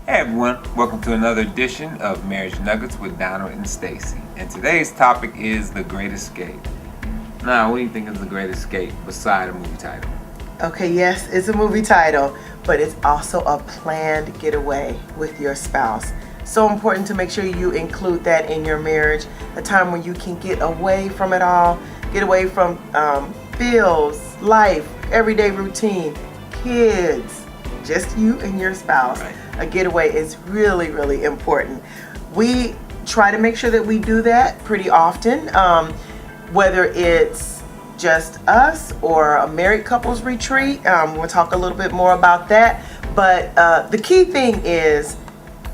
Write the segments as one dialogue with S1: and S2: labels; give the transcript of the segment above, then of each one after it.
S1: Hey everyone, welcome to another edition of Marriage Nuggets with Donald and Stacy. And today's topic is The Great Escape. Now, what do you think is The Great Escape beside a movie title?
S2: Okay, yes, it's a movie title, but it's also a planned getaway with your spouse. So important to make sure you include that in your marriage, a time when you can get away from it all, get away from bills, life, everyday routine, kids, just you and your spouse.
S1: Right.
S2: A getaway is really, really important. We try to make sure that we do that pretty often, whether it's just us or a married couples retreat. We'll talk a little bit more about that. But the key thing is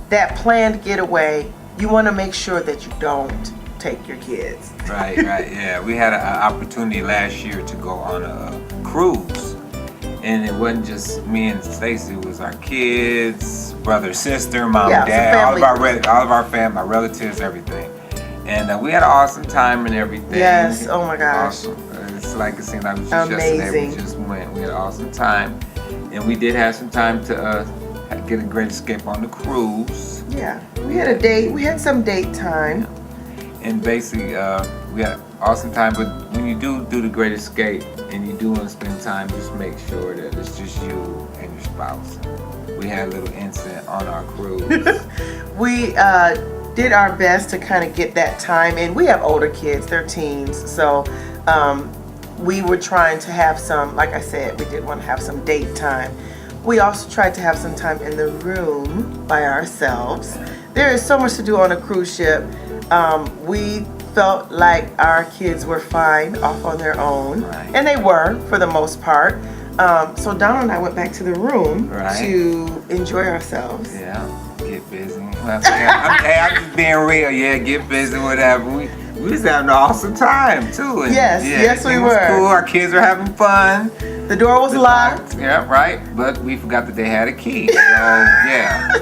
S2: that planned getaway, you want to make sure that you don't take your kids.
S1: Right, yeah. We had an opportunity last year to go on a cruise. And it wasn't just me and Stacy, it was our kids, brother, sister, mom, dad, all of our family, my relatives, everything. And we had an awesome time and everything.
S2: Yes, oh my gosh.
S1: Awesome. It's like it seemed like it was just yesterday. We just went. We had an awesome time. And we did have some time to get a great escape on the cruise.
S2: Yeah, we had a date. We had some date time.
S1: And basically, we had an awesome time. But when you do the great escape and you do want to spend time, just make sure that it's just you and your spouse. We had a little incident on our cruise.
S2: We did our best to kind of get that time in. We have older kids, they're teens. So we were trying to have some, like I said, we did want to have some date time. We also tried to have some time in the room by ourselves. There is so much to do on a cruise ship. We felt like our kids were fine off on their own,
S1: right.
S2: And they were for the most part. So Donald and I went back to the room to enjoy ourselves.
S1: Yeah, get busy. Well, I'm just being real. Yeah, get busy, whatever. We was having an awesome time too. And
S2: yes, we were.
S1: Was cool. Our kids were having fun.
S2: The door was locked.
S1: Yeah, right. But we forgot that they had a key. So yeah.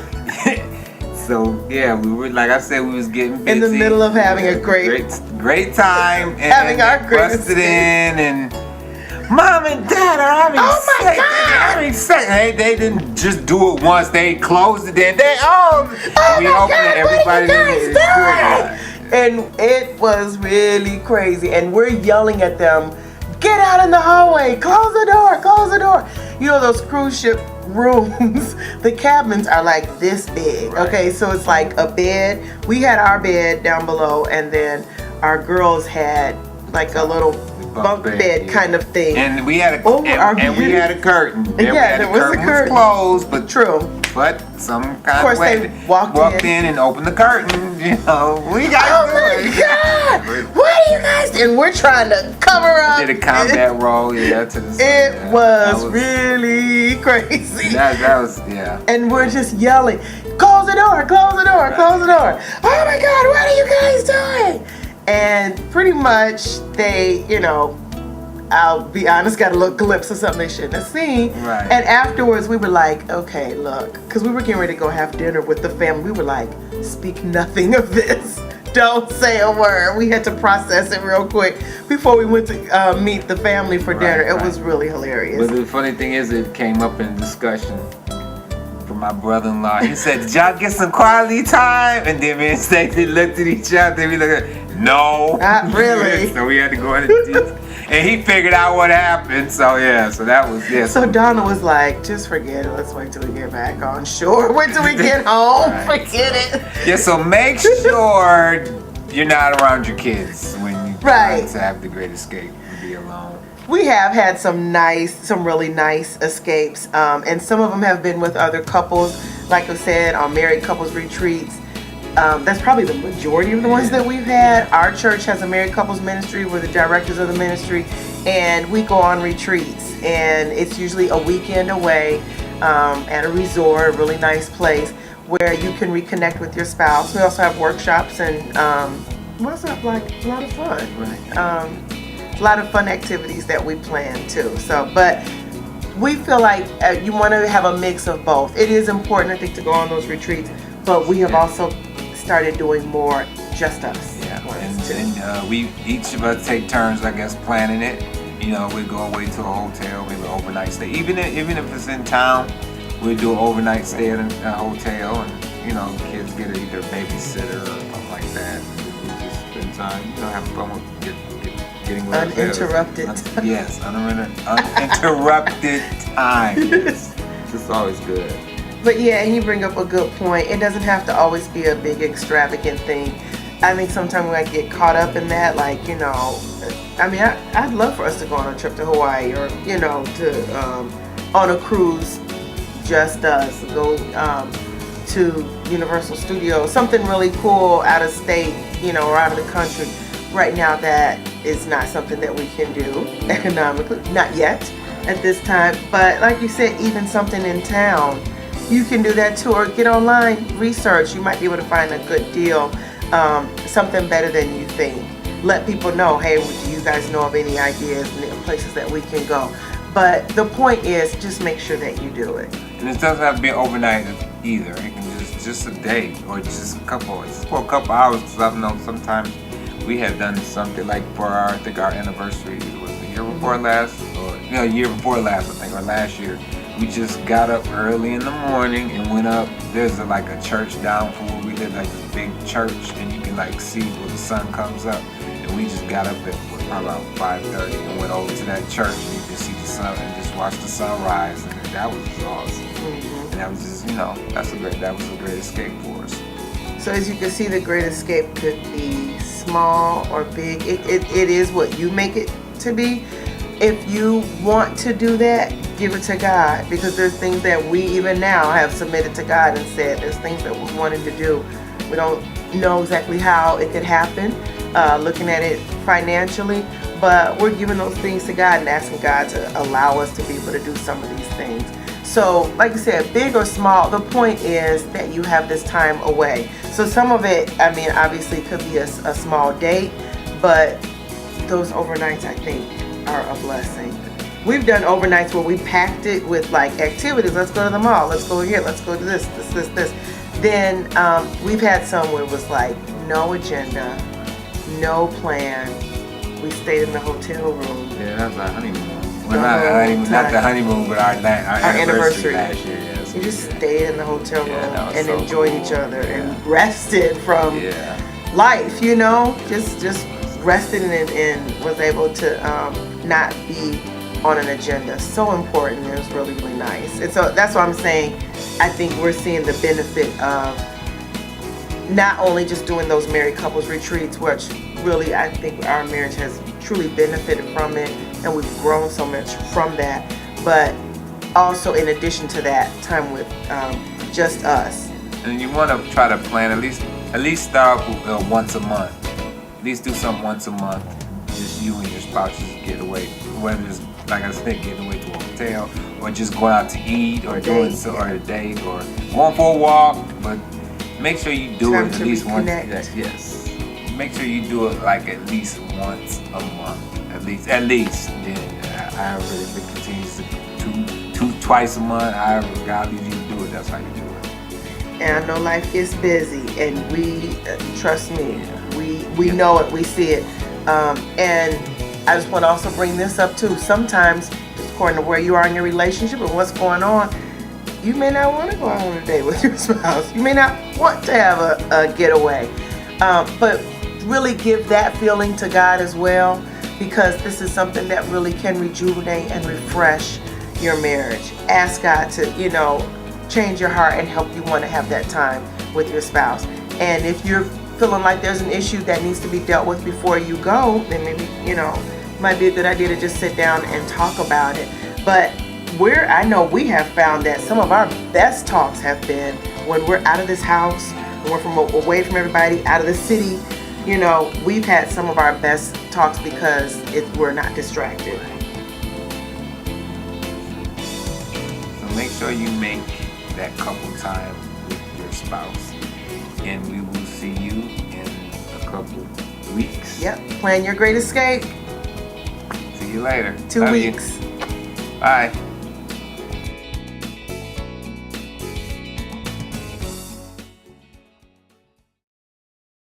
S1: So yeah, we were, like I said, we was getting busy.
S2: In the middle of having a great
S1: time. And
S2: having our great
S1: busted in and Mom and Dad are having sex. They're having sex. They didn't just do it once. They closed it. Then we opened it. Everybody did it.
S2: And it was really crazy. And we're yelling at them, get out in the hallway, close the door, close the door. You know those cruise ship rooms, the cabins are like this big.
S1: Right.
S2: Okay, so it's like a bed. We had our bed down below, and then our girls had like a little bunk bed kind of thing.
S1: And we had a
S2: we had
S1: a curtain.
S2: There was a curtain.
S1: Was closed, but
S2: true.
S1: But some kind of way
S2: they walked in
S1: and opened the curtain. You know, we got
S2: God! What are you guys? And we're trying to cover up.
S1: Did a combat role, yeah.
S2: It was really crazy.
S1: That was.
S2: And we're just yelling, close the door, close the door, close the door. Oh my God, what are you guys doing? And pretty much they, I'll be honest, got a little glimpse of something they shouldn't have seen.
S1: Right.
S2: And afterwards we were like, okay, look, because we were getting ready to go have dinner with the family. We were like, speak nothing of this. Don't say a word. We had to process it real quick before we went to meet the family for dinner. It was really hilarious.
S1: But the funny thing is, it came up in discussion from my brother-in-law. He said, did y'all get some quality time? And then me and Stacey looked at each other. We looked at, no.
S2: Not really.
S1: So we had to go into detail. And he figured out what happened. So that was.
S2: So Donna was like, just forget it. Let's wait till we get back on shore. Wait till we get home.
S1: Right.
S2: Forget it.
S1: Yeah, so make sure you're not around your kids when you try to have the great escape and be alone.
S2: We have had some really nice escapes. And some of them have been with other couples. Like I said, on married couples retreats. That's probably the majority of the ones that we've had. Our church has a married couples ministry. We're the directors of the ministry, and we go on retreats, and it's usually a weekend away at a resort, a really nice place where you can reconnect with your spouse. We also have workshops, and we also have like a lot of fun.
S1: Right.
S2: A lot of fun activities that we plan too. But we feel like you want to have a mix of both. It is important, I think, to go on those retreats, but we have also started doing more just us.
S1: Yeah, and we each of us take turns, I guess, planning it. We go away to a hotel, maybe an overnight stay. Even if it's in town, we'll do an overnight stay at a hotel, and you know, kids get either a babysitter or something like that. We just spend time, you know, having fun with getting with
S2: uninterrupted.
S1: Yes, uninterrupted time. Yes. It's always good.
S2: But yeah, and you bring up a good point. It doesn't have to always be a big extravagant thing. I think sometimes when I get caught up in that, like, you know, I mean, I'd love for us to go on a trip to Hawaii, or, you know, to on a cruise, just us, go to Universal Studios, something really cool out of state, you know, or out of the country. Right now, that is not something that we can do economically, not yet at this time. But like you said, even something in town, you can do that too, or get online research. You might be able to find a good deal, something better than you think. Let people know, hey, do you guys know of any ideas and places that we can go? But the point is, just make sure that you do it.
S1: And it doesn't have to be overnight either. It can just a day, or just a couple hours. Because I know sometimes we had done something like for I think our anniversary was the year before last, or year before last, I think, or last year. We just got up early in the morning and went up. There's like a church down from where we live, like this big church, and you can like see where the sun comes up. And we just got up at probably about 5:30 and went over to that church, and you can see the sun and just watch the sunrise, and that was awesome. And that was just, you know, that was a great escape for us.
S2: So as you can see, the Great Escape could be small or big. It is what you make it to be. If you want to do that, give it to God, because there's things that we even now have submitted to God and said there's things that we wanted to do. We don't know exactly how it could happen, looking at it financially, but we're giving those things to God and asking God to allow us to be able to do some of these things. So like I said, big or small, the point is that you have this time away. So some of it, I mean, obviously could be a small date, but those overnights, I think, are a blessing. We've done overnights where we packed it with like activities. Let's go to the mall. Let's go here. Let's go to this. Then we've had some where it was like no agenda, no plan. We stayed in the hotel room.
S1: Yeah, that was our honeymoon. Well, not the honeymoon, but our anniversary last year. Yes,
S2: we just stayed in the hotel room and
S1: so
S2: enjoyed
S1: cool.
S2: each other and rested from life, you know, just rested and was able to not be on an agenda. So important. It was really, really nice. And so that's what I'm saying. I think we're seeing the benefit of not only just doing those married couples retreats, which really I think our marriage has truly benefited from it, and we've grown so much from that, but also in addition to that, time with just us.
S1: And you want to try to plan at least start once a month. At least do something once a month. Just you and your spouse just get away, whether it's like I said, getting away to a hotel, or just going out to eat, or doing so, or a date, or going for a walk. But make sure you do it at least once. Yes. Make sure you do it like at least once a month. At least. Then however if it continues to twice a month, however God leads you to do it, that's how you do it.
S2: And I know life gets busy, and we trust me, we know it, we see it, and I just want to also bring this up too. Sometimes, just according to where you are in your relationship and what's going on, you may not want to go out on a date with your spouse. You may not want to have a getaway, but really give that feeling to God as well, because this is something that really can rejuvenate and refresh your marriage. Ask God to, you know, change your heart and help you want to have that time with your spouse. And if you're feeling like there's an issue that needs to be dealt with before you go, then maybe, you know, it might be a good idea to just sit down and talk about it. But I know we have found that some of our best talks have been when we're out of this house, when we're away from everybody, out of the city. You know, we've had some of our best talks because we're not distracted.
S1: So make sure you make that couple time with your spouse, and we will see you in a couple weeks.
S2: Yep, plan your great escape.
S1: See you later.
S2: 2 weeks.
S1: Bye.